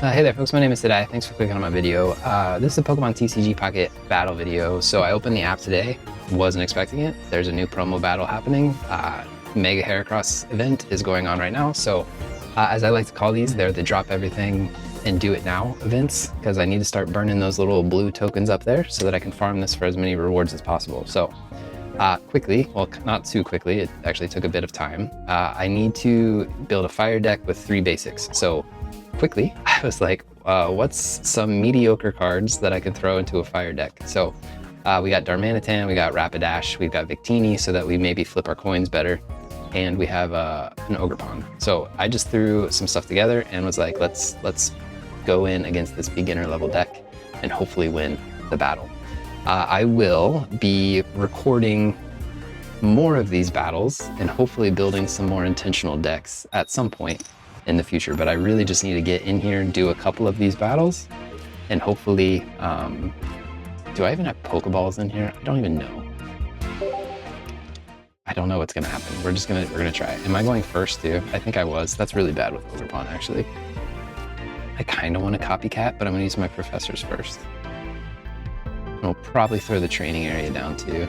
Hey there folks, my name is Sadai. Thanks for clicking on my video. This is a Pokemon TCG Pocket battle video. So I opened the app today, wasn't expecting it. There's a new promo battle happening. Mega Heracross event is going on right now. So as I like to call these, they're the drop everything and do it now events, because I need to start burning those little blue tokens up there so that I can farm this for as many rewards as possible. So quickly, well, not too quickly, it actually took a bit of time. I need to build a fire deck with 3 basics. So quickly, I was like, what's some mediocre cards that I can throw into a fire deck? So we got Darmanitan, we got Rapidash, we've got Victini so that we maybe flip our coins better, and we have an Ogerpon. So I just threw some stuff together and was like, let's go in against this beginner level deck and hopefully win the battle. I will be recording more of these battles and hopefully building some more intentional decks at some point in the future, but I really just need to get in here and do a couple of these battles, and hopefully, do I even have Pokeballs in here? I don't even know. I don't know what's gonna happen. We're gonna try it. Am I going first too? I think I was. That's really bad with Ogerpon actually. I kind of want to copycat, but I'm gonna use my professors first. And we'll probably throw the training area down too.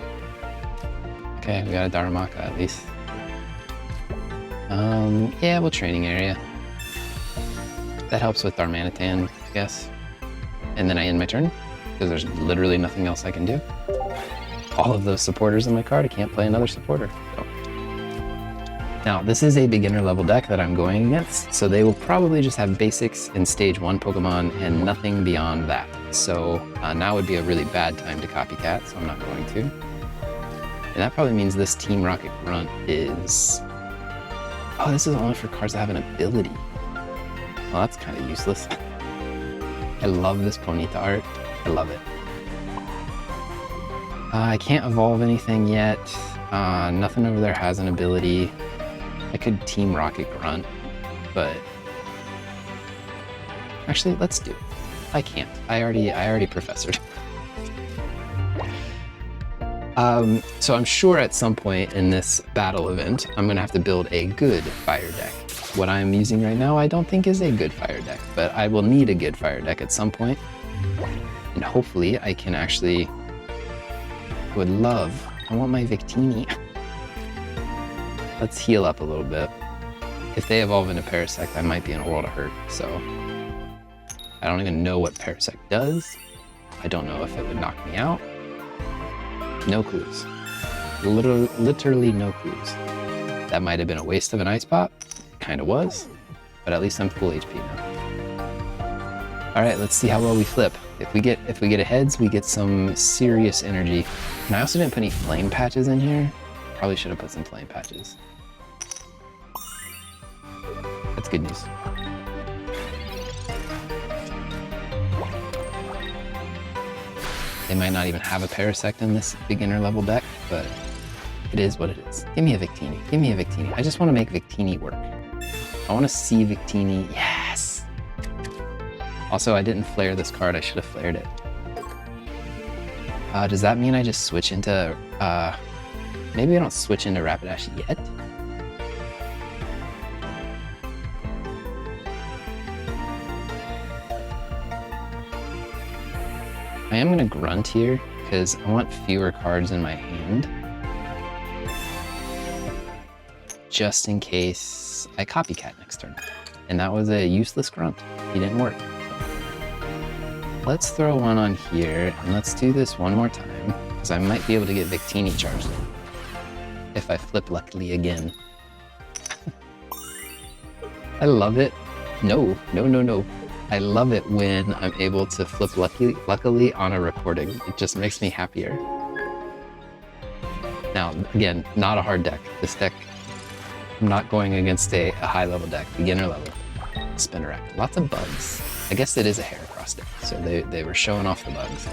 Okay, we got a Darumaka at least. Yeah, we'll training area. That helps with Darmanitan, I guess. And then I end my turn, because there's literally nothing else I can do. All of those supporters in my card, I can't play another supporter. So. Now, this is a beginner level deck that I'm going against, so they will probably just have basics in stage 1 Pokemon and nothing beyond that. So now would be a really bad time to copycat, so I'm not going to. And that probably means this Team Rocket Grunt is... Oh, this is only for cards that have an ability. Well, that's kind of useless. I love this Ponyta art. I love it. I can't evolve anything yet. Nothing over there has an ability. I could Team Rocket Grunt, but... Actually, let's do it. I can't. I already professored. So I'm sure at some point in this battle event, I'm gonna have to build a good fire deck. What I'm using right now, I don't think is a good fire deck, but I will need a good fire deck at some point. And hopefully I can actually, I want my Victini. Let's heal up a little bit. If they evolve into Parasect, I might be in a world of hurt, so. I don't even know what Parasect does. I don't know if it would knock me out. No clues. Literally no clues. That might have been a waste of an Ice Pop. Kind of was, but at least I'm full HP now. All right, let's see how well we flip. If we get a heads, we get some serious energy. And I also didn't put any flame patches in here. Probably should have put some flame patches. That's good news. They might not even have a Parasect in this beginner level deck, but it is what it is. Give me a Victini. Give me a Victini. I just want to make Victini work. I want to see Victini. Yes! Also, I didn't flare this card. I should have flared it. Does that mean I just switch into... maybe I don't switch into Rapidash yet? I am going to Grunt here, because I want fewer cards in my hand. Just in case I copycat next turn. And that was a useless Grunt. He didn't work. Let's throw one on here, and let's do this one more time, because I might be able to get Victini charged in. If I flip luckily again. I love it. No. I love it when I'm able to flip luckily on a recording. It just makes me happier. Now, again, not a hard deck. This deck, I'm not going against a high level deck, beginner level. Spinnerack, lots of bugs. I guess it is a Heracross deck, so they were showing off the bugs.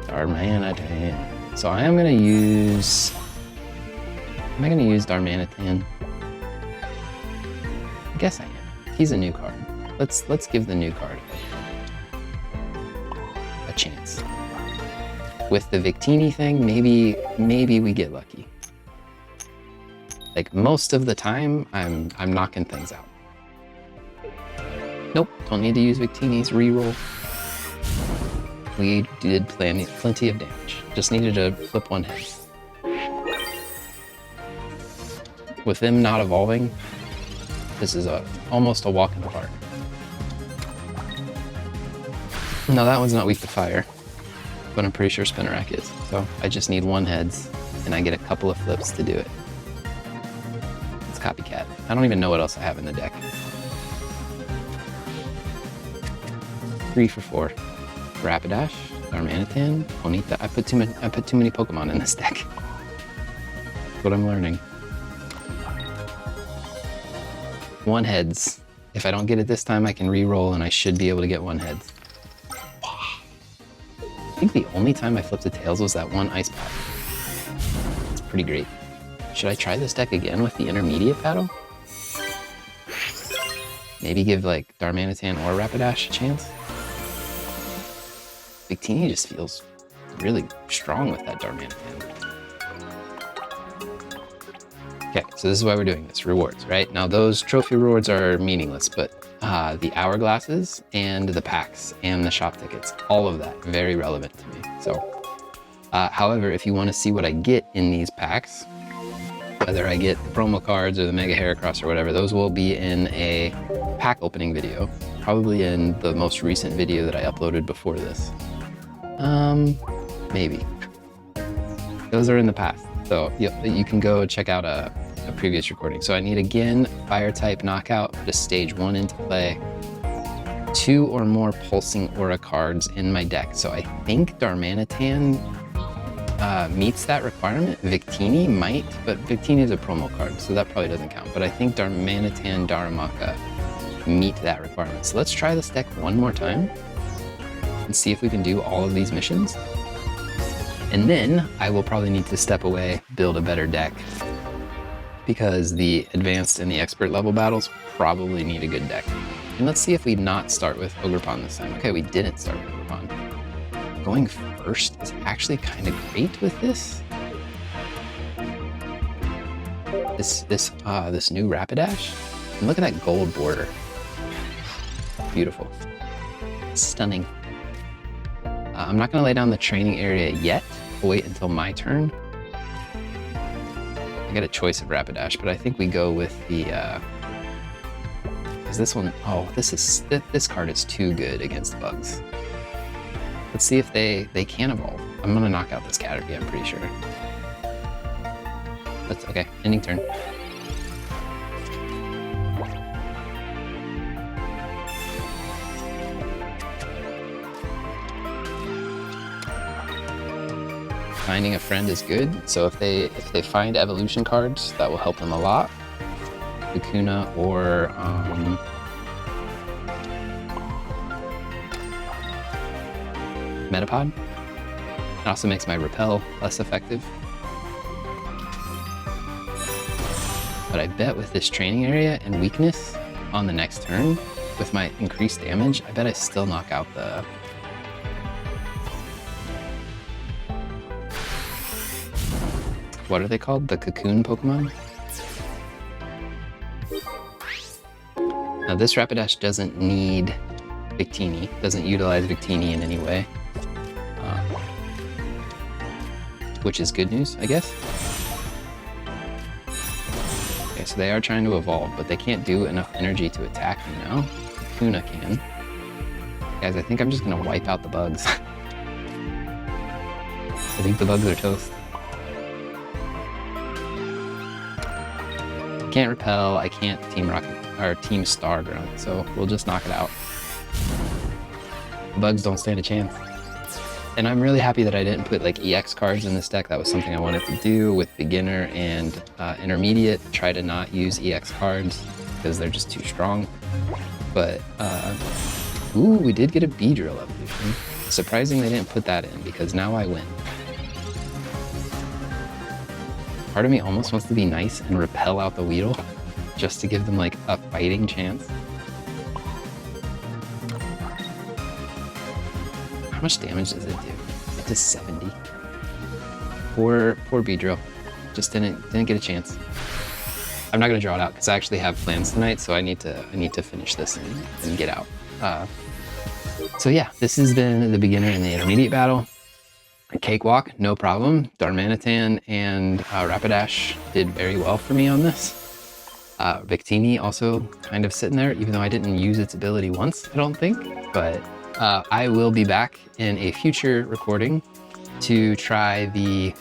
Darmanitan. So I am gonna use, am I gonna use Darmanitan? I guess I am. He's a new card. Let's give the new card a chance. With the Victini thing, maybe we get lucky. Like most of the time, I'm knocking things out. Nope, don't need to use Victini's reroll. We did plenty of damage. Just needed to flip one head. With them not evolving, this is almost a walk in the park. No, that one's not weak to fire, but I'm pretty sure Spinnerack is. So I just need one heads, and I get a couple of flips to do it. It's Copycat. I don't even know what else I have in the deck. 3 for 4. Rapidash, Darmanitan, Ponyta. I put too many Pokemon in this deck. That's what I'm learning. One heads. If I don't get it this time, I can re-roll and I should be able to get one heads. I think the only time I flipped the tails was that one Ice Pop. It's pretty great. Should I try this deck again with the intermediate battle? Maybe give like Darmanitan or Rapidash a chance? Victini just feels really strong with that Darmanitan. Okay, so this is why we're doing this, rewards, right? Now those trophy rewards are meaningless, but the hourglasses and the packs and the shop tickets, all of that, very relevant to me. So, however, if you want to see what I get in these packs, whether I get the promo cards or the Mega Heracross or whatever, those will be in a pack opening video, probably in the most recent video that I uploaded before this. Maybe. Those are in the past, so you can go check out a previous recording. So I need, again, fire type knockout, just stage 1 into play, 2 or more pulsing aura cards in my deck. So I think Darmanitan meets that requirement. Victini might, but Victini is a promo card, so that probably doesn't count. But I think Darmanitan, Darumaka meet that requirement. So let's try this deck one more time and see if we can do all of these missions. And then I will probably need to step away, build a better deck, because the advanced and the expert level battles probably need a good deck. And let's see if we not start with Ogerpon this time. Okay, we didn't start with Ogerpon. Going first is actually kind of great with this. This new Rapidash. And look at that gold border. Beautiful. Stunning. I'm not going to lay down the training area yet. We'll wait until my turn. I got a choice of Rapidash, but I think we go with the... Because this one... Oh, this card is too good against bugs. Let's see if they can evolve. I'm going to knock out this Caterpie, I'm pretty sure. That's okay. Ending turn. Finding a friend is good, so if they find evolution cards, that will help them a lot. Kakuna or Metapod. It also makes my repel less effective. But I bet with this training area and weakness on the next turn, with my increased damage, I bet I still knock out the... What are they called? The cocoon Pokemon? Now this Rapidash doesn't need Victini, doesn't utilize Victini in any way. Which is good news, I guess. Okay, so they are trying to evolve, but they can't do enough energy to attack me now. Kakuna can. Guys, I think I'm just gonna wipe out the bugs. I think the bugs are toast. I can't repel, I can't Team Rocket or Team Star Grunt, so we'll just knock it out. The bugs don't stand a chance. And I'm really happy that I didn't put like EX cards in this deck. That was something I wanted to do with beginner and intermediate. Try to not use EX cards because they're just too strong. But, ooh, we did get a Beedrill evolution. Surprising they didn't put that in because now I win. Part of me almost wants to be nice and repel out the Weedle just to give them like a fighting chance. How much damage does it do? It does 70. Poor Beedrill. Just didn't get a chance. I'm not gonna draw it out because I actually have plans tonight, so I need to finish this and get out. So yeah, this has been the beginner and the intermediate battle. Cakewalk, no problem. Darmanitan and Rapidash did very well for me on this. Victini also kind of sitting there, even though I didn't use its ability once, I don't think. But I will be back in a future recording to try the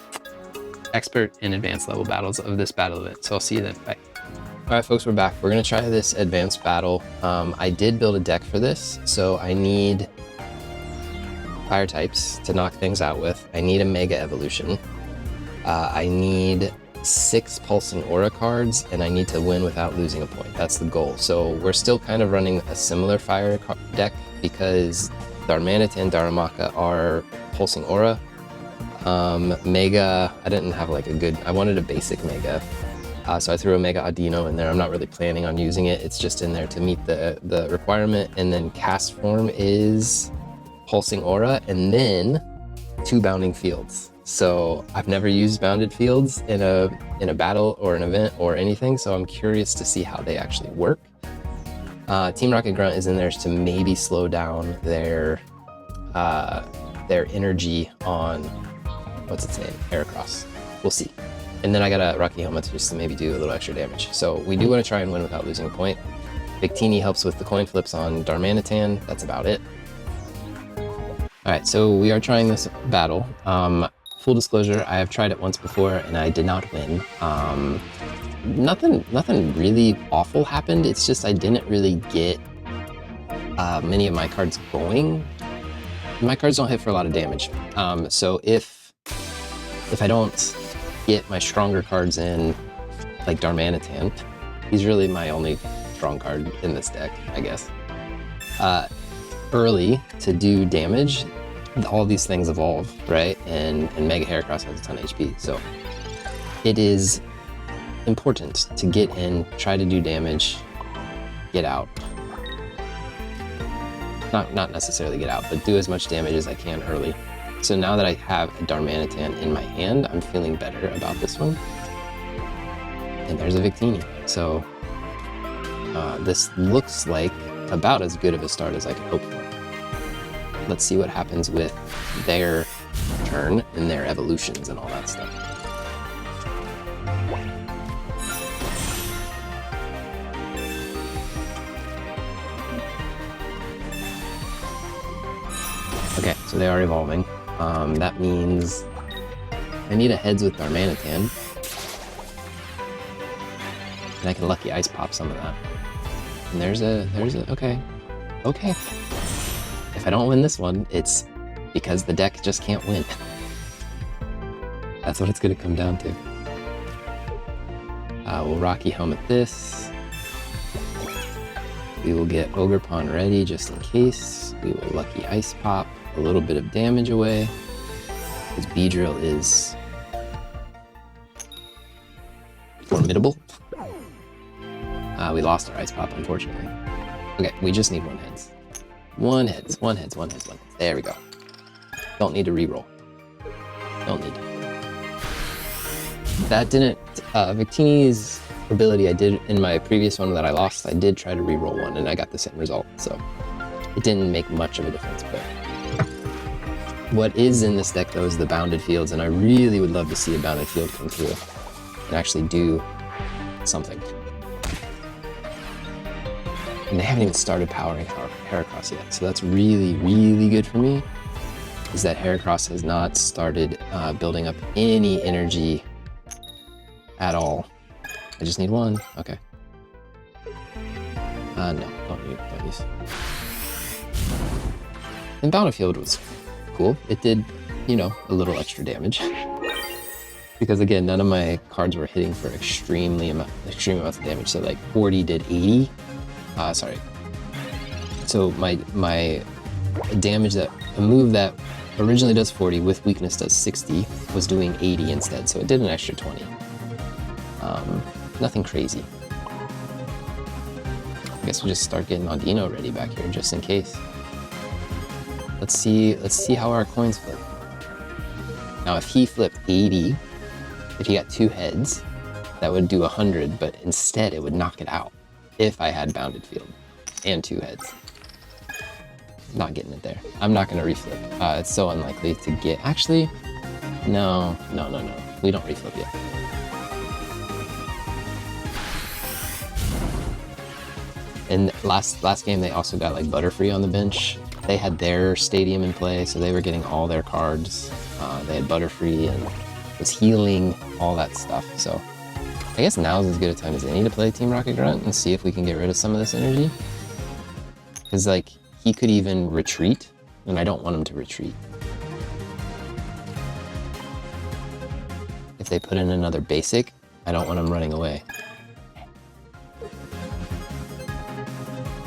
expert and advanced level battles of this battle event. So I'll see you then. Bye. All right, folks, we're back. We're gonna try this advanced battle. I did build a deck for this, so I need fire types to knock things out with. I need a Mega Evolution. I need 6 Pulsing Aura cards, and I need to win without losing a point. That's the goal. So we're still kind of running a similar fire deck because Darmanitan and Darumaka are Pulsing Aura. Mega, I didn't have like a good, I wanted a basic Mega. So I threw a Mega Audino in there. I'm not really planning on using it. It's just in there to meet the requirement. And then cast form is Pulsing Aura, and then 2 Bounding Fields. So I've never used Bounded Fields in a battle or an event or anything, so I'm curious to see how they actually work. Team Rocket Grunt is in there to maybe slow down their energy on, what's its name, Heracross. We'll see. And then I got a Rocky Helmet just to maybe do a little extra damage. So we do want to try and win without losing a point. Victini helps with the coin flips on Darmanitan. That's about it. All right, so we are trying this battle. Full disclosure, I have tried it once before and I did not win. Nothing really awful happened. It's just I didn't really get many of my cards going. My cards don't hit for a lot of damage. So if I don't get my stronger cards in, like Darmanitan, he's really my only strong card in this deck, I guess. Early to do damage, all these things evolve, right? And Mega Heracross has a ton of HP, so it is important to get in, try to do damage, get out. Not necessarily get out, but do as much damage as I can early. So now that I have a Darmanitan in my hand, I'm feeling better about this one. And there's a Victini. So this looks like about as good of a start as I could hope for. Let's see what happens with their turn and their evolutions and all that stuff. Okay, so they are evolving. That means I need a heads with Darmanitan. And I can Lucky Ice Pop some of that. And there's a, okay. If I don't win this one, it's because the deck just can't win. That's what it's gonna come down to. We'll Rocky Helmet this. We will get Ogre Pawn ready just in case. We will Lucky Ice Pop a little bit of damage away. His Beedrill is formidable. We lost our Ice Pop, unfortunately. Okay, we just need 1 heads. 1 heads. There we go. Don't need to reroll. Don't need to. That didn't, Victini's ability I did in my previous one that I lost, I did try to reroll 1 and I got the same result, so it didn't make much of a difference, but what is in this deck though is the Bounded Fields, and I really would love to see a Bounded Field come through and actually do something. And they haven't even started powering Heracross yet, so that's really, really good for me, is that Heracross has not started building up any energy at all. I just need 1, okay. No, don't use. And Bounded Field was cool. It did, you know, a little extra damage. Because again, none of my cards were hitting for extreme amounts of damage. So like 40 did 80. Sorry. So my damage that a move that originally does 40 with weakness does 60 was doing 80 instead. So it did an extra 20. Nothing crazy. I guess we'll just start getting Audino ready back here just in case. Let's see how our coins flip. Now if he flipped 80, if he got 2 heads, that would do 100, but instead it would knock it out if I had Bounded Field and 2 heads. Not getting it there. I'm not going to reflip. It's so unlikely to get... Actually, no. We don't reflip yet. And last game, they also got like Butterfree on the bench. They had their stadium in play, so they were getting all their cards. They had Butterfree and was healing, all that stuff. So I guess now is as good a time as any to play Team Rocket Grunt and see if we can get rid of some of this energy. Because like, he could even retreat, and I don't want him to retreat. If they put in another basic, I don't want him running away.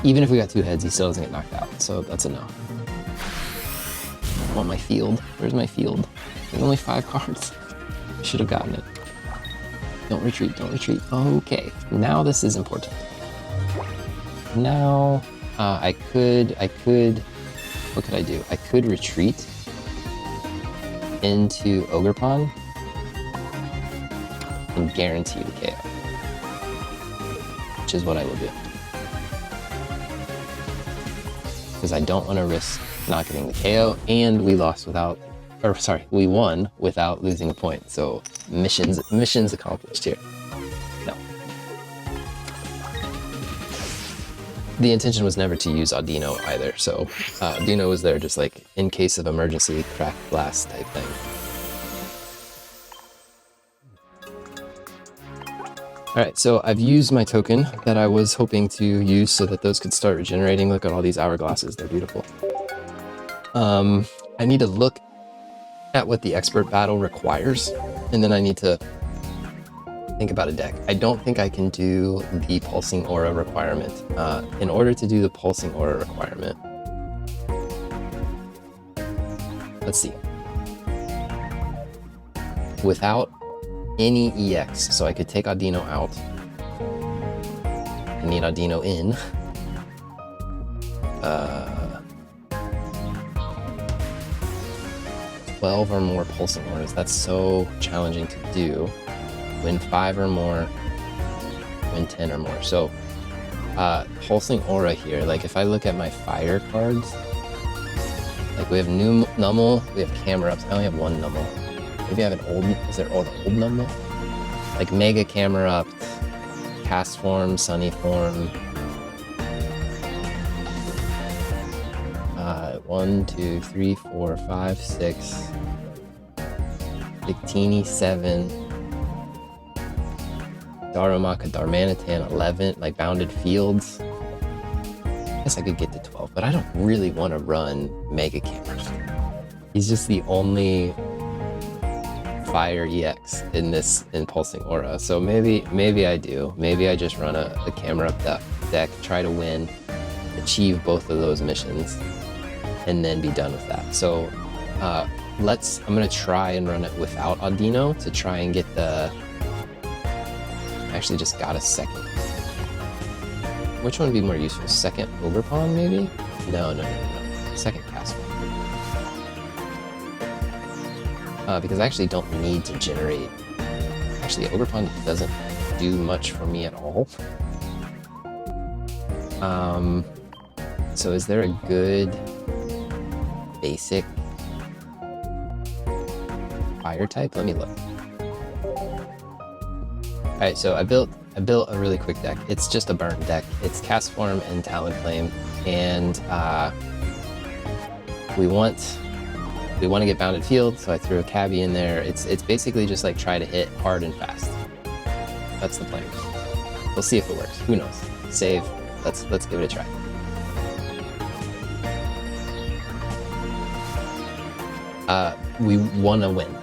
Even if we got 2 heads, he still doesn't get knocked out, so that's a no. I want my field. Where's my field? There's only 5 cards. I should have gotten it. Don't retreat, don't retreat. Okay, now this is important. Now, I could, what could I do? I could retreat into Ogerpon and guarantee the KO, which is what I will do. Because I don't want to risk not getting the KO, and we lost without, or sorry, we won without losing a point. So missions accomplished here. No. The intention was never to use Audino either, so Audino was there just like in case of emergency, crack blast type thing. All right, so I've used my token that I was hoping to use so that those could start regenerating. Look at all these hourglasses, they're beautiful. I need to look at what the expert battle requires, and then I need to think about a deck. I don't think I can do the pulsing aura requirement. In order to do the pulsing aura requirement, let's see. Without any EX, so I could take Audino out. I need Audino in. 12 or more pulsing auras. That's so challenging to do. Win 5 or more, win 10 or more. So pulsing aura here, like if I look at my fire cards, like we have new Nummel, we have Camera Ups. I only have 1 Nummel. Maybe I have an old, is there old Nummel? Like Mega Camera Up, Cast Form, Sunny Form. 1, 2, 3, 4, 5, 6. Victini 7. Darumaka, Darmanitan 11, like Bounded Fields. I guess I could get to 12, but I don't really want to run Mega Camera. He's just the only Fire EX in Pulsing Aura. So maybe I do. Maybe I just run a Camera Up deck, try to win, achieve both of those missions, and then be done with that. So I'm gonna try and run it without Audino to try and get the, I actually just got a second. Which one would be more useful? Second Ogerpon maybe? No. Second Castle. Because I actually don't need to generate. Actually, Ogerpon doesn't do much for me at all. So is there a good basic fire type? Let me look. All right, so I built a really quick deck. It's just a burn deck. It's Cast Form and Talonflame, and we want to get Bounded Field, so I threw a Cabbie in there. It's basically just like try to hit hard and fast. That's the plan. We'll see if it works. Who knows? Save. Let's give it a try. We want to win.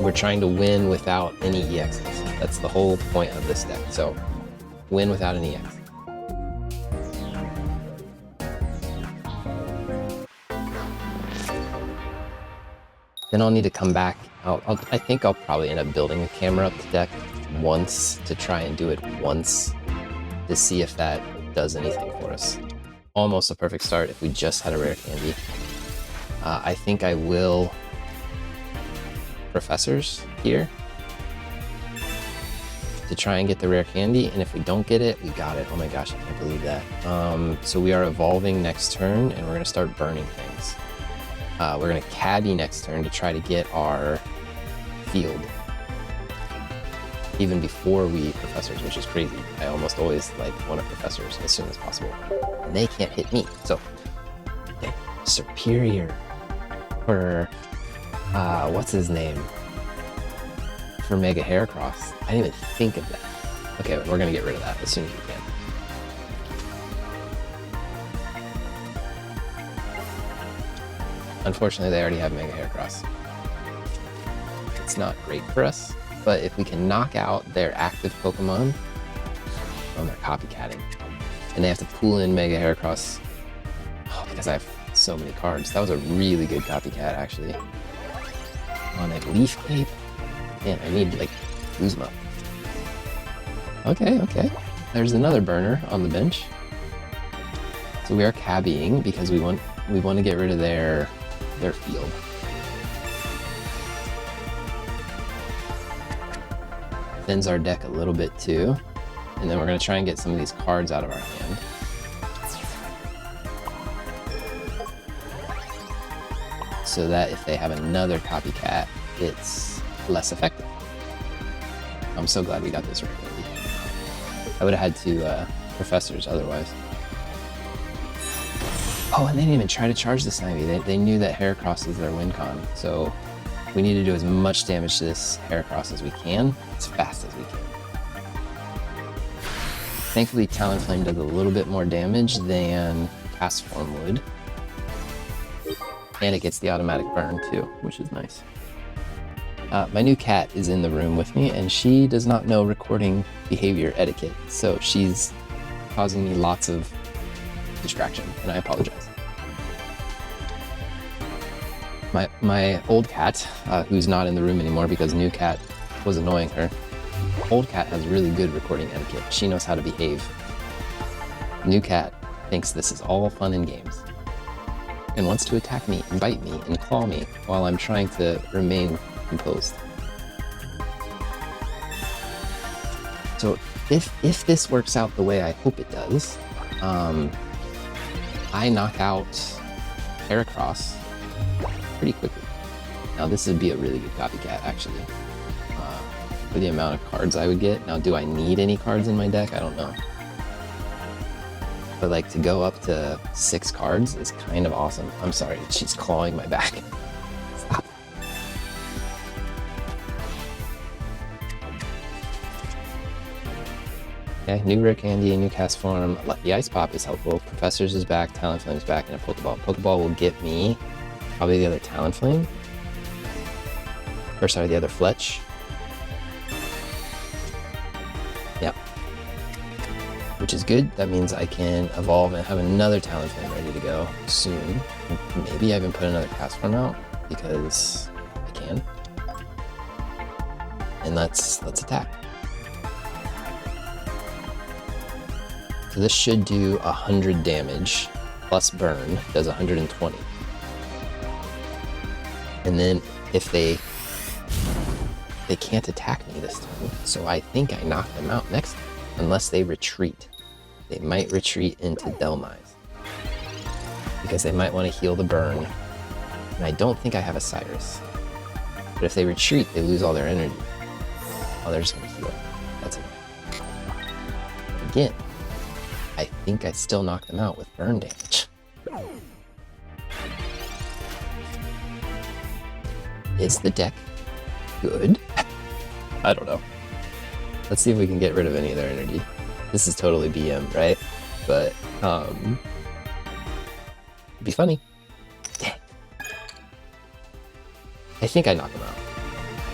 We're trying to win without any EXs. That's the whole point of this deck. So, win without an EX. Then I'll need to come back. I think I'll probably end up building a Camera Up deck once to try and do it once to see if that does anything for us. Almost a perfect start if we just had a rare candy. I think I will Professors here. to try and get the rare candy, and if we don't get it, we got it. Oh my gosh, I can't believe that. So we are evolving next turn, and we're gonna start burning things. We're gonna Cabby next turn to try to get our field. Even before we Professors, which is crazy. I almost always like want to Professors as soon as possible. And they can't hit me, so okay. Superior for what's his name? For Mega Heracross. I didn't even think of that. Okay, we're gonna get rid of that as soon as we can. Unfortunately, they already have Mega Heracross. It's not great for us, but if we can knock out their active Pokemon, oh, they're copycatting. And they have to pull in Mega Heracross because I have so many cards. That was a really good copycat, actually. On a Leaf Cape. Man, I need like Uzma. Okay, okay. There's another burner on the bench. So we are cabbying because we want to get rid of their field. Thins our deck a little bit too, and then we're gonna try and get some of these cards out of our hand. So that if they have another copycat, it's less effective. I'm so glad we got this right. I would have had to Professors otherwise. Oh, and they didn't even try to charge the Snivy. They knew that Heracross is their win con, so we need to do as much damage to this Heracross as we can, as fast as we can. Thankfully, Talonflame does a little bit more damage than Castform would. And it gets the automatic burn too, which is nice. My new cat is in the room with me, and she does not know recording behavior etiquette, so she's causing me lots of distraction, and I apologize. My old cat, who's not in the room anymore because new cat was annoying her, old cat has really good recording etiquette. She knows how to behave. New cat thinks this is all fun and games and wants to attack me and bite me and claw me while I'm trying to remain composed. So if this works out the way I hope it does, I knock out Heracross pretty quickly. Now this would be a really good copycat, actually, for the amount of cards I would get. Now, do I need any cards in my deck? I don't know. But like, to go up to 6 cards is kind of awesome. I'm sorry, she's clawing my back. Stop. Okay, new rare candy, new Castform. The Ice Pop is helpful. Professors is back, Talonflame's back, and a Pokeball. Pokeball will get me probably the other Talonflame. Or sorry, the other Fletch. Yep. Which is good. That means I can evolve and have another Talonflame ready to go soon. Maybe I even put another Castform out because I can. And let's attack. So this should do 100 damage plus burn, does 120. And then if they can't attack me this time, so I think I knock them out next time, unless they retreat. They might retreat into Delmise because they might want to heal the burn, and I don't think I have a Cyrus. But if they retreat, they lose all their energy. Oh, they're just gonna heal. That's it. Again, I think I still knock them out with burn damage. Is the deck good? I don't know. Let's see if we can get rid of any of their energy. This is totally BM, right? But, it'd be funny. Dang. I think I knock them out.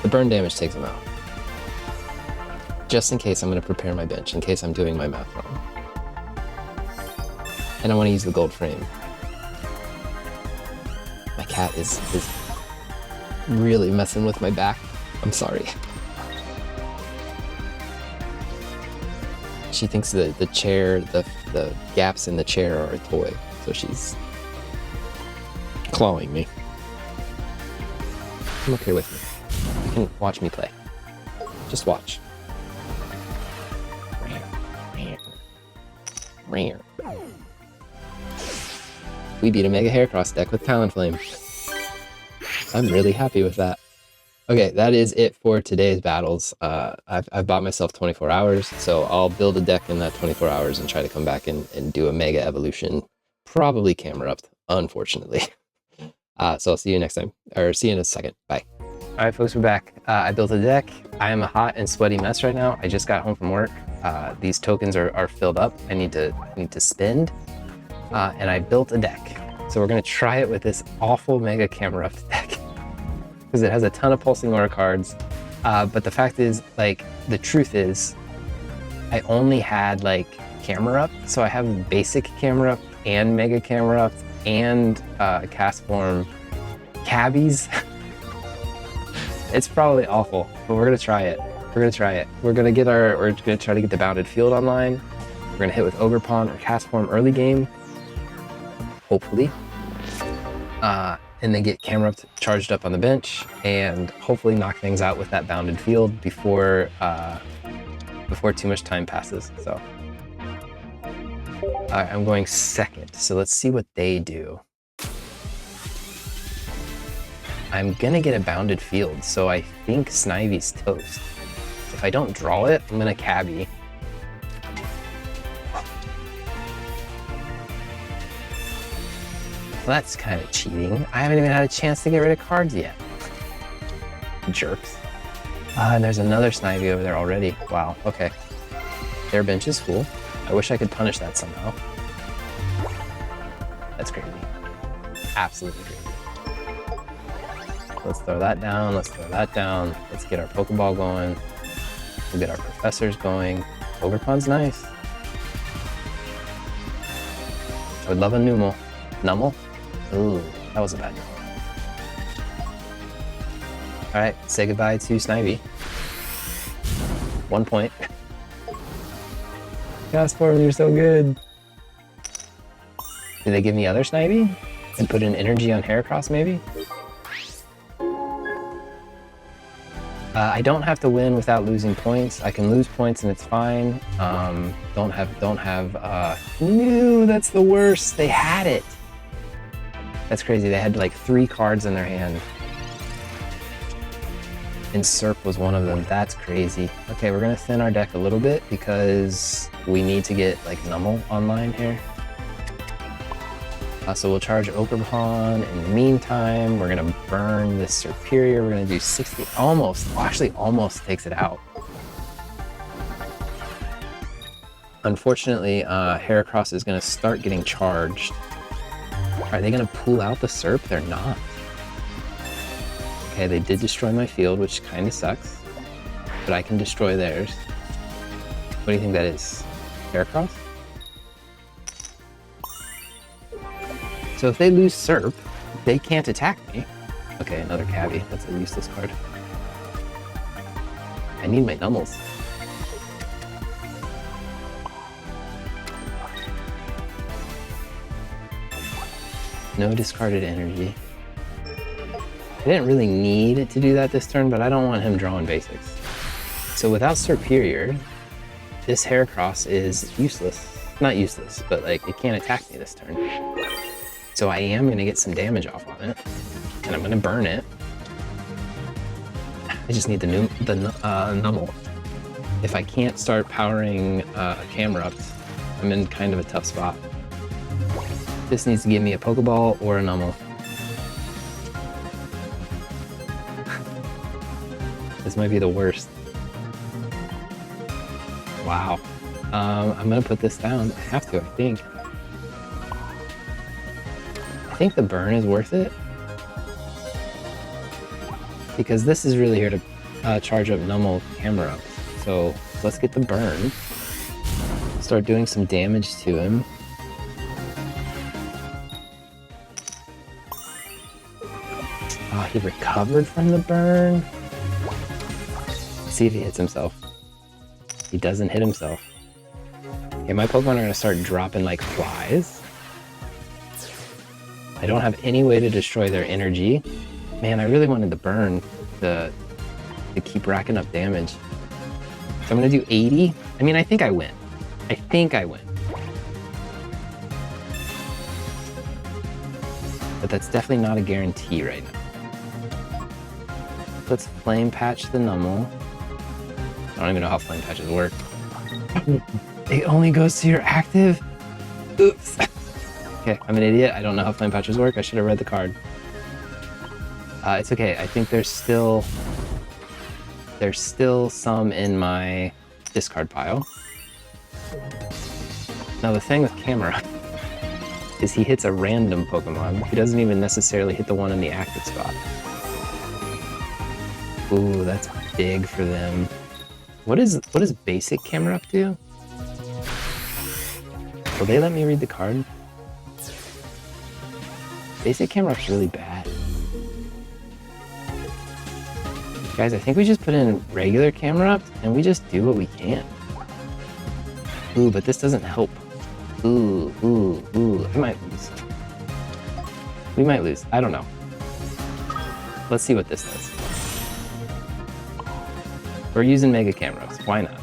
The burn damage takes them out. Just in case, I'm going to prepare my bench, in case I'm doing my math wrong. And I want to use the gold frame. My cat is really messing with my back. I'm sorry. She thinks that the chair, the gaps in the chair are a toy, so she's clawing me. I'm okay with it. You can watch me play. Just watch. Rare. We beat a Mega Heracross deck with Talonflame. I'm really happy with that. Okay, that is it for today's battles. I've bought myself 24 hours, so I'll build a deck in that 24 hours and try to come back and do a Mega Evolution. Probably camera up, unfortunately. So I'll see you next time, or see you in a second. Bye. All right, folks, we're back. I built a deck. I am a hot and sweaty mess right now. I just got home from work. These tokens are filled up. I need to spend, and I built a deck. So we're gonna try it with this awful Mega Camerupt deck because it has a ton of Pulsing Aura cards. But the fact is, like, the truth is, I only had like Camerupt, so I have basic Camerupt and Mega Camerupt and Cast Form Cabbies. It's probably awful, but we're gonna try it. We're gonna try it. We're gonna try to get the Bounded Field online. We're gonna hit with Ogerpon or Cast Form early game, hopefully. And then get Camerupt charged up on the bench and hopefully knock things out with that Bounded Field before too much time passes. So I'm going second, so let's see what they do. I'm gonna get a Bounded Field, so I think Snivy's toast. If I don't draw it, I'm gonna Cabby. Well, that's kind of cheating. I haven't even had a chance to get rid of cards yet. Jerks. And there's another Snivy over there already. Wow, okay. Their bench is full. I wish I could punish that somehow. That's crazy. Absolutely crazy. Let's throw that down, let's throw that down. Let's get our Pokeball going. We'll get our Professors going. Ogerpon's nice. I would love a Numel. Numel? Ooh, that was a bad one. All right, say goodbye to Snivy. 1 point. Cast Form, you're so good. Did they give me other Snivy? And put an energy on Heracross, maybe? I don't have to win without losing points. I can lose points and it's fine. No, that's the worst. They had it. That's crazy. They had like 3 cards in their hand. And Serp was one of them. That's crazy. Okay, we're gonna thin our deck a little bit because we need to get like Numel online here. So we'll charge Ogerpon. In the meantime, we're gonna burn this Superior. We're gonna do 60, almost takes it out. Unfortunately, Heracross is gonna start getting charged. Are they gonna pull out the Serp? They're not. Okay, they did destroy my field, which kind of sucks, but I can destroy theirs. What do you think that is? Heracross? So if they lose Serp, they can't attack me. Okay, another Cabby. That's a useless card. I need my Numels. No discarded energy. I didn't really need to do that this turn, but I don't want him drawing basics. So without Superior, this Heracross is useless. Not useless, but like it can't attack me this turn. So I am gonna get some damage off on it, and I'm gonna burn it. I just need the Numel. If I can't start powering Camerupt, I'm in kind of a tough spot. This needs to give me a Pokeball or a Numel. This might be the worst. Wow. I'm gonna put this down. I have to, I think. I think the burn is worth it. Because this is really here to charge up Numel Camerupt. So let's get the burn. Start doing some damage to him. Oh, he recovered from the burn. See if he hits himself. He doesn't hit himself. Okay, my Pokemon are gonna start dropping like flies. I don't have any way to destroy their energy. Man, I really wanted the burn to keep racking up damage. So I'm gonna do 80. I mean, I think I win. I think I win. but that's definitely not a guarantee right now. Let's flame patch the Numel. I don't even know how flame patches work. It only goes to your active? Oops. Okay, I'm an idiot. I don't know how flame patches work. I should have read the card. It's okay. I think there's still some in my discard pile. Now the thing with Camera is he hits a random Pokemon. He doesn't even necessarily hit the one in the active spot. Ooh, that's big for them. What does basic Camera do? Will they let me read the card? Basic Camerup's really bad. Guys, I think we just put in regular Camerupt and we just do what we can. Ooh, but this doesn't help. Ooh, I might lose. We might lose, I don't know. Let's see what this does. We're using Mega Camerupts, why not?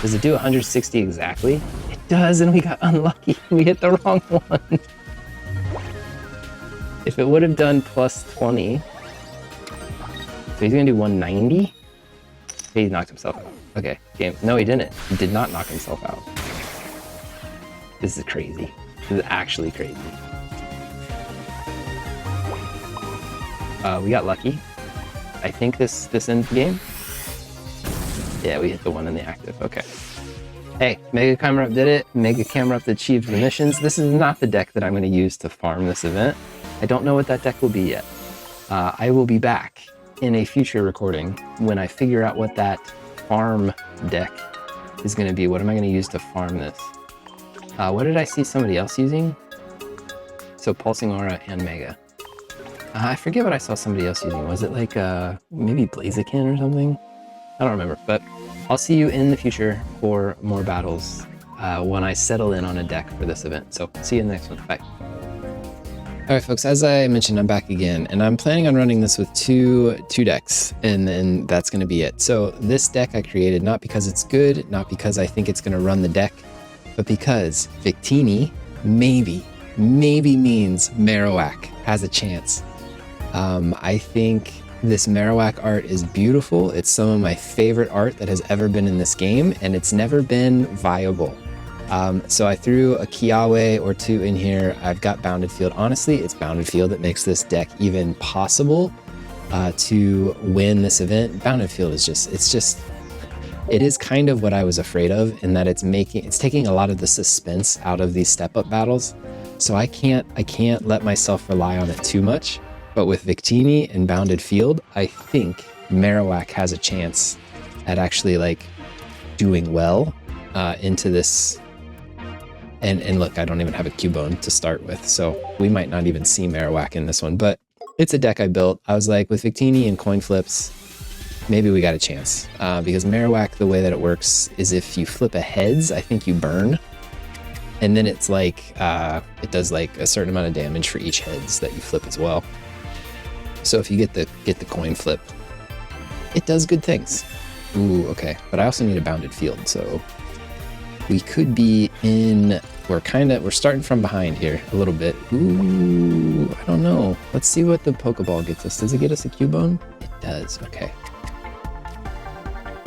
Does it do 160 exactly? It does, and we got unlucky. We hit the wrong one. If it would have done plus 20, so he's gonna do 190? Okay, he knocked himself out. Okay, game. No, he didn't. He did not knock himself out. This is crazy. This is actually crazy. We got lucky. I think this ends the game. Yeah, we hit the one in the active. Okay. Hey, Mega Camerupt did it. Mega Camerupt achieved the missions. This is not the deck that I'm going to use to farm this event. I don't know what that deck will be yet. I will be back in a future recording when I figure out what that farm deck is going to be. What am I going to use to farm this? What did I see somebody else using? So Pulsing Aura and Mega. I forget what I saw somebody else using. Was it like maybe Blaziken or something? I don't remember, but I'll see you in the future for more battles when I settle in on a deck for this event. So see you in the next one. Bye. All right, folks, as I mentioned, I'm back again, and I'm planning on running this with two decks, and then that's going to be it. So this deck I created not because it's good, not because I think it's going to run the deck, but because Victini maybe means Marowak has a chance. I think this Marowak art is beautiful. It's some of my favorite art that has ever been in this game, and it's never been viable. So I threw a Kiawe or two in here. I've got Bounded Field. Honestly, it's Bounded Field that makes this deck even possible to win this event. Bounded Field is it is kind of what I was afraid of, in that it's taking a lot of the suspense out of these step-up battles. So I can't let myself rely on it too much. But with Victini and Bounded Field, I think Marowak has a chance at actually like doing well into this. And look, I don't even have a Cubone to start with, so we might not even see Marowak in this one, but it's a deck I built. I was like, with Victini and coin flips, maybe we got a chance. Because Marowak, the way that it works is if you flip a heads, I think you burn. And then it's like, it does like a certain amount of damage for each heads that you flip as well. So if you get the coin flip, it does good things. Ooh, okay. But I also need a Bounded Field, so we could be in, we're starting from behind here a little bit. Ooh, I don't know. Let's see what the Pokeball gets us. Does it get us a Cubone? It does, okay.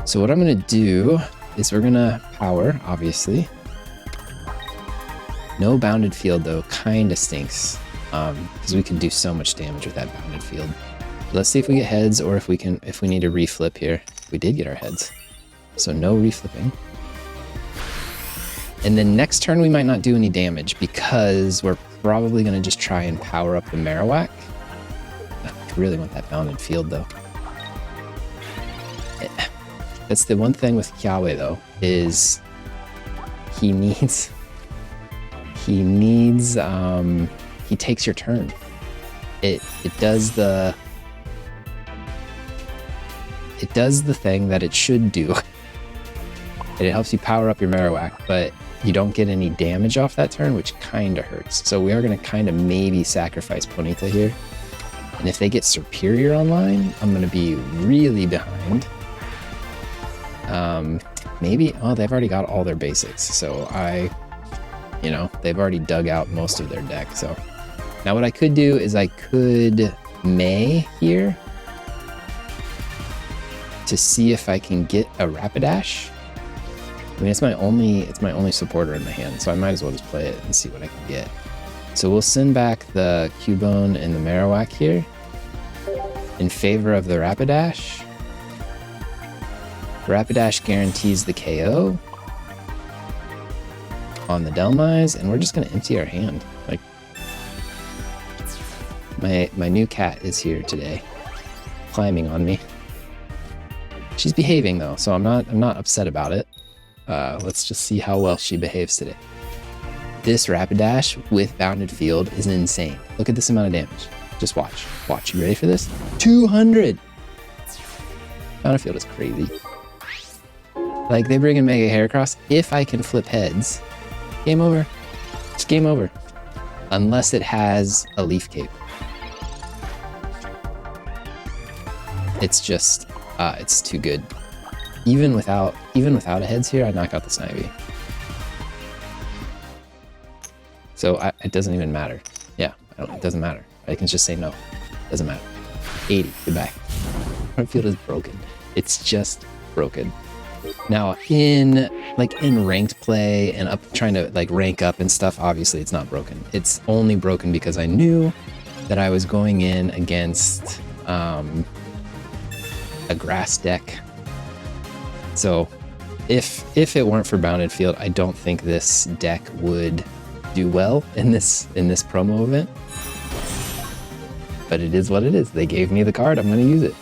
So what I'm gonna do is we're gonna power, obviously. No Bounded Field though, kinda stinks. Because we can do so much damage with that Bounded Field. Let's see if we get heads or if we need to reflip here. We did get our heads. So no reflipping. And then next turn we might not do any damage because we're probably going to just try and power up the Marowak. I really want that Bounded Field though. That's the one thing with Kiawe though, is he takes your turn. It does the thing that it should do. And it helps you power up your Marowak, but you don't get any damage off that turn, which kind of hurts. So we are going to kind of maybe sacrifice Ponyta here. And if they get Superior online, I'm going to be really behind. Maybe, oh, they've already got all their basics. So You know, they've already dug out most of their deck. So now what I could do is I could May here to see if I can get a Rapidash. I mean, it's my only supporter in my hand, so I might as well just play it and see what I can get. So we'll send back the Cubone and the Marowak here in favor of the Rapidash. Rapidash guarantees the KO on the Delmise, and we're just gonna empty our hand. Like, my new cat is here today, climbing on me. She's behaving though, so I'm not upset about it. Let's just see how well she behaves today. This Rapidash with Bounded Field is insane. Look at this amount of damage. Just watch. Watch. You ready for this? 200! Bounded Field is crazy. Like, they bring in Mega Heracross. If I can flip heads, game over. It's game over. Unless it has a Leaf Cape. It's just, it's too good. Even without a heads here, I knock out the Snivy. So it doesn't even matter. Yeah, it doesn't matter. I can just say no. Doesn't matter. 80, goodbye. Front field is broken. It's just broken. Now in ranked play and trying to like rank up and stuff, obviously it's not broken. It's only broken because I knew that I was going in against a grass deck. So if it weren't for Bounded Field, I don't think this deck would do well in this promo event. But it is what it is. They gave me the card. I'm going to use it.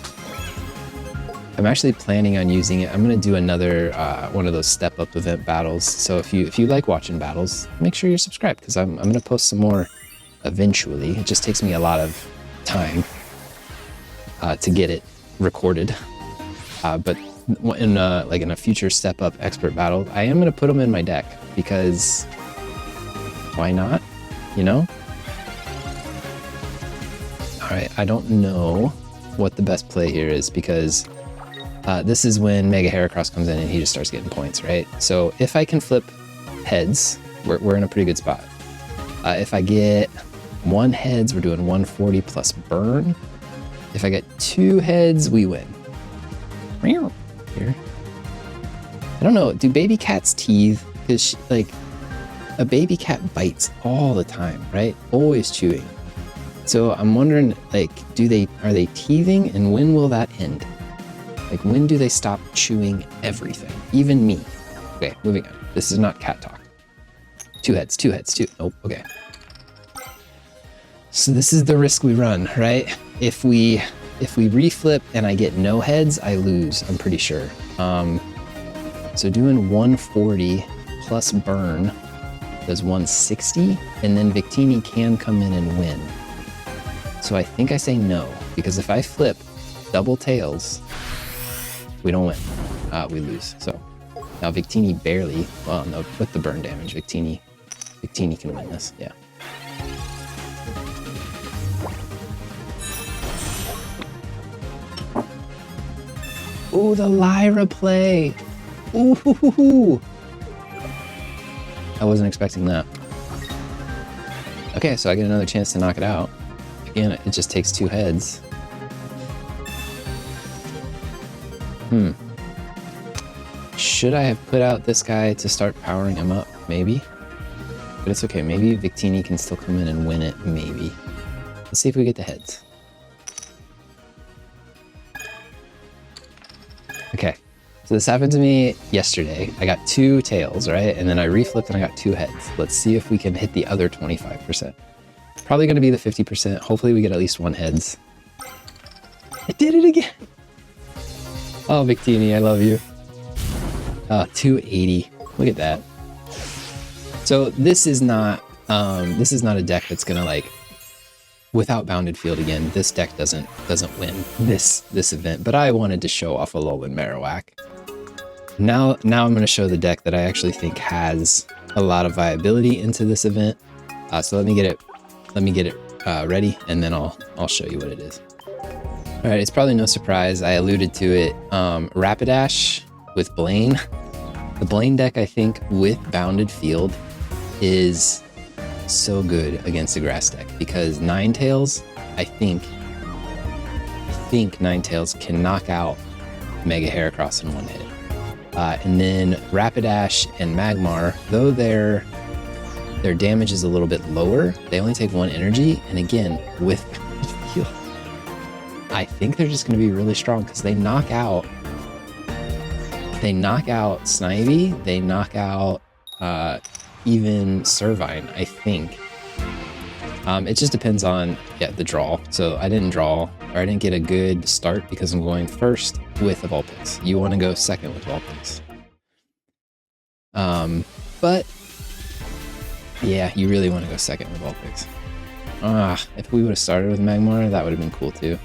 I'm actually planning on using it. I'm going to do another one of those step-up event battles. So if you like watching battles, make sure you're subscribed, because I'm going to post some more eventually. It just takes me a lot of time to get it recorded. But in a future step-up expert battle, I am going to put them in my deck, because why not? You know? All right, I don't know what the best play here is, because this is when Mega Heracross comes in and he just starts getting points, right? So if I can flip heads, we're in a pretty good spot. If I get 1 heads, we're doing 140 plus burn. If I get 2 heads, we win. Here. I don't know, do baby cats teeth? Because like a baby cat bites all the time, right? Always chewing. So I'm wondering, like, are they teething, and when will that end? Like, when do they stop chewing everything? Even me. Okay, moving on. This is not cat talk. 2 heads. Nope, okay. So this is the risk we run, right? If we reflip and I get no heads, I lose, I'm pretty sure. So doing 140 plus burn does 160, and then Victini can come in and win. So I think I say no, because if I flip double tails, we don't win, we lose. So now Victini barely, well, no, with the burn damage, Victini can win this, yeah. Ooh, the Lyra play. Ooh, I wasn't expecting that. Okay, so I get another chance to knock it out. Again, it just takes 2 heads. Should I have put out this guy to start powering him up? Maybe. But it's okay. Maybe Victini can still come in and win it. Maybe. Let's see if we get the heads. Okay. So this happened to me yesterday. I got 2 tails, right? And then I reflipped and I got 2 heads. Let's see if we can hit the other 25%. Probably going to be the 50%. Hopefully we get at least 1 heads. I did it again. Oh, Victini, I love you. 280. Look at that. So this is not a deck that's gonna, like, without Bounded Field again. This deck doesn't win this event. But I wanted to show off a Alolan Marowak. Now I'm gonna show the deck that I actually think has a lot of viability into this event. So let me get it ready, and then I'll show you what it is. All right, it's probably no surprise. I alluded to it. Rapidash with Blaine. The Blaine deck, I think, with Bounded Field is so good against a grass deck because Ninetales, I think Ninetales can knock out Mega Heracross in one hit. And then Rapidash and Magmar, though their damage is a little bit lower, they only take 1 energy. And again, with heal, I think they're just going to be really strong because they knock out Snivy, they knock out even Servine, I think. It just depends on the draw. So I didn't draw, or I didn't get a good start because I'm going first with the Vulpix. You want to go second with Vulpix. But yeah, you really want to go second with Vulpix. If we would have started with Magmar, that would have been cool too.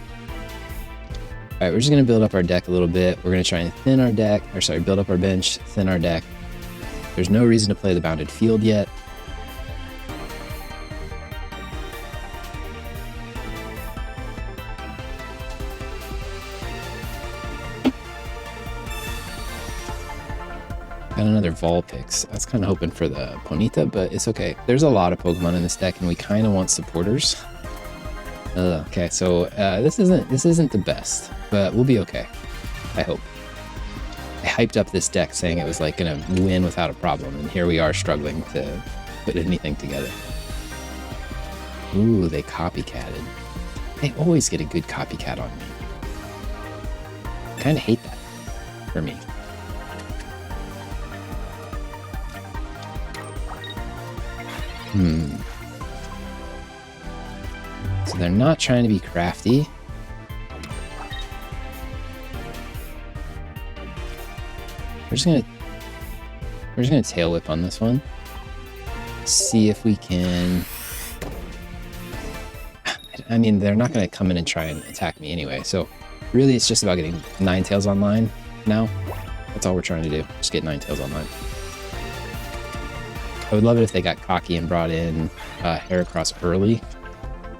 All right, we're just going to build up our deck a little bit. We're going to try and thin our deck, or sorry, build up our bench, thin our deck. There's no reason to play the Bounded Field yet. Got another Vulpix. I was kind of hoping for the Ponyta, but it's okay. There's a lot of Pokemon in this deck, and we kind of want supporters. Okay, so this isn't the best, but we'll be okay. I hope. I hyped up this deck saying it was like gonna win without a problem, and here we are struggling to put anything together. Ooh, they copycatted. They always get a good copycat on me. I kind of hate that for me. So they're not trying to be crafty. We're just gonna tail whip on this one. See if we can. I mean, they're not gonna come in and try and attack me anyway. So really, it's just about getting Ninetales online now. That's all we're trying to do. Just get Ninetales online. I would love it if they got cocky and brought in Heracross early.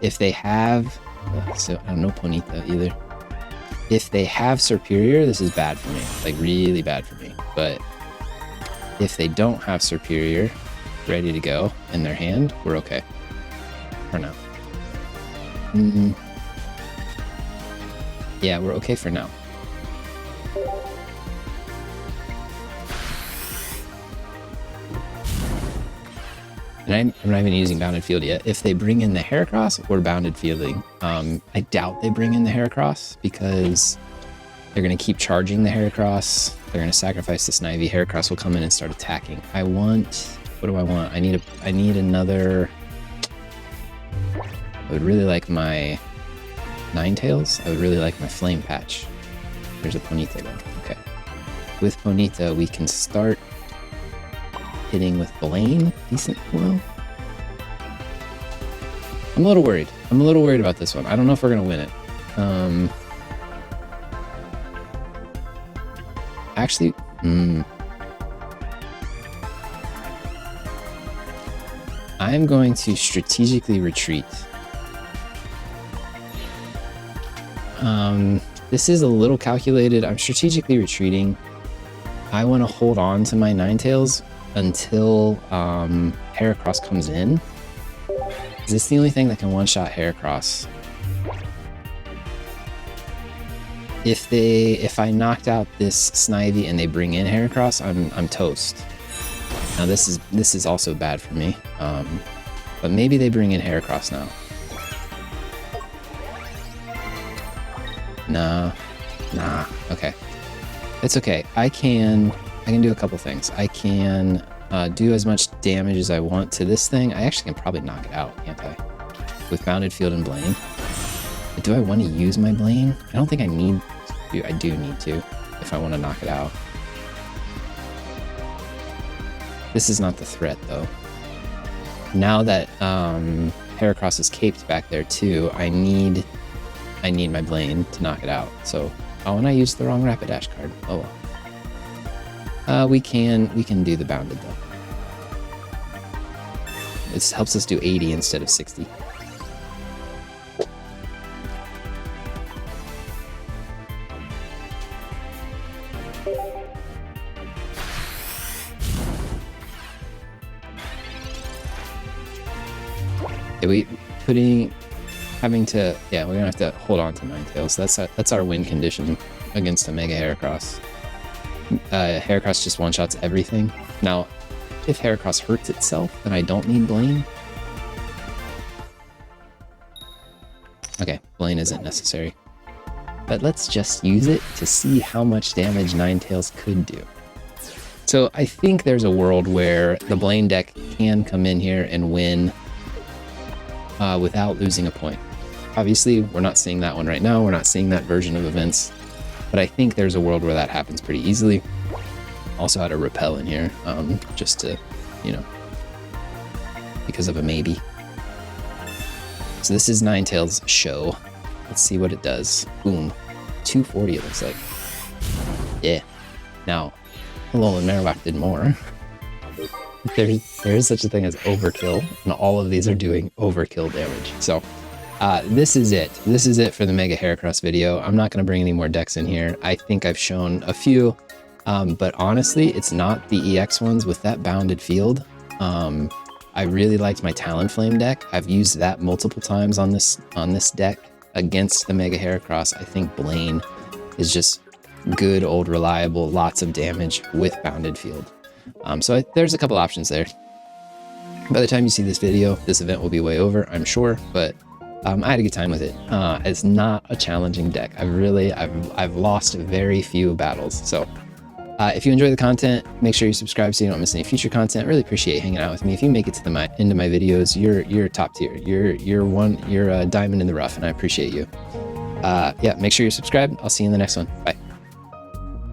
If they have, so I don't know Ponyta either. If they have Superior, this is bad for me, like really bad for me. But if they don't have Superior ready to go in their hand, we're okay for now. Yeah, we're okay for now. And I'm not even using Bounded Field yet. If they bring in the Heracross, we're Bounded Fielding. I doubt they bring in the Heracross because they're going to keep charging the Heracross. They're going to sacrifice the Snivy. Heracross will come in and start attacking. What do I want? I need another. I would really like my Ninetales. I would really like my Flame Patch. There's a Ponyta though. Okay. With Ponyta, we can start hitting with Blaine. Decent. Well, I'm a little worried. I'm a little worried about this one. I don't know if we're going to win it. Actually, I'm going to strategically retreat. This is a little calculated. I'm strategically retreating. I want to hold on to my Ninetales until Heracross comes in. Is this the only thing that can one-shot Heracross? If I knocked out this Snivy and they bring in Heracross, I'm toast. Now this is also bad for me. But maybe they bring in Heracross now. Nah. Okay. It's okay. I can do a couple things. I can do as much damage as I want to this thing. I actually can probably knock it out, can't I? With Bounded Field and Blaine. But do I want to use my Blaine? I don't think I need to. I do need to if I want to knock it out. This is not the threat, though. Now that Heracross is caped back there, too, I need my Blaine to knock it out. So, oh, and I used the wrong Rapidash card. Oh well. We can do the Bounded, though. This helps us do 80 instead of 60. Having to, yeah, we're gonna have to hold on to Ninetales. That's our win condition against a Mega Heracross. Heracross just one-shots everything. Now, if Heracross hurts itself, then I don't need Blaine. Okay, Blaine isn't necessary. But let's just use it to see how much damage Ninetales could do. So I think there's a world where the Blaine deck can come in here and win without losing a point. Obviously, we're not seeing that one right now. We're not seeing that version of events. But I think there's a world where that happens pretty easily. Also had a repel in here, just to, you know, because of a maybe. So this is Ninetales' show. Let's see what it does. Boom. 240 it looks like. Yeah. Now, Alolan Marowak did more. There is such a thing as overkill, and all of these are doing overkill damage. So this is it. This is it for the Mega Heracross video. I'm not going to bring any more decks in here. I think I've shown a few, but honestly, it's not the EX ones with that bounded field. I really liked my Talonflame deck. I've used that multiple times on this deck against the Mega Heracross. I think Blaine is just good, old, reliable, lots of damage with bounded field. So there's a couple options there. By the time you see this video, this event will be way over, I'm sure, but I had a good time with it. It's not a challenging deck. I've lost very few battles. So if you enjoy the content, make sure you subscribe so you don't miss any future content. Really appreciate hanging out with me. If you make it to the end of my videos, you're top tier. You're a diamond in the rough, and I appreciate you. Yeah, make sure you're subscribed. I'll see you in the next one. Bye.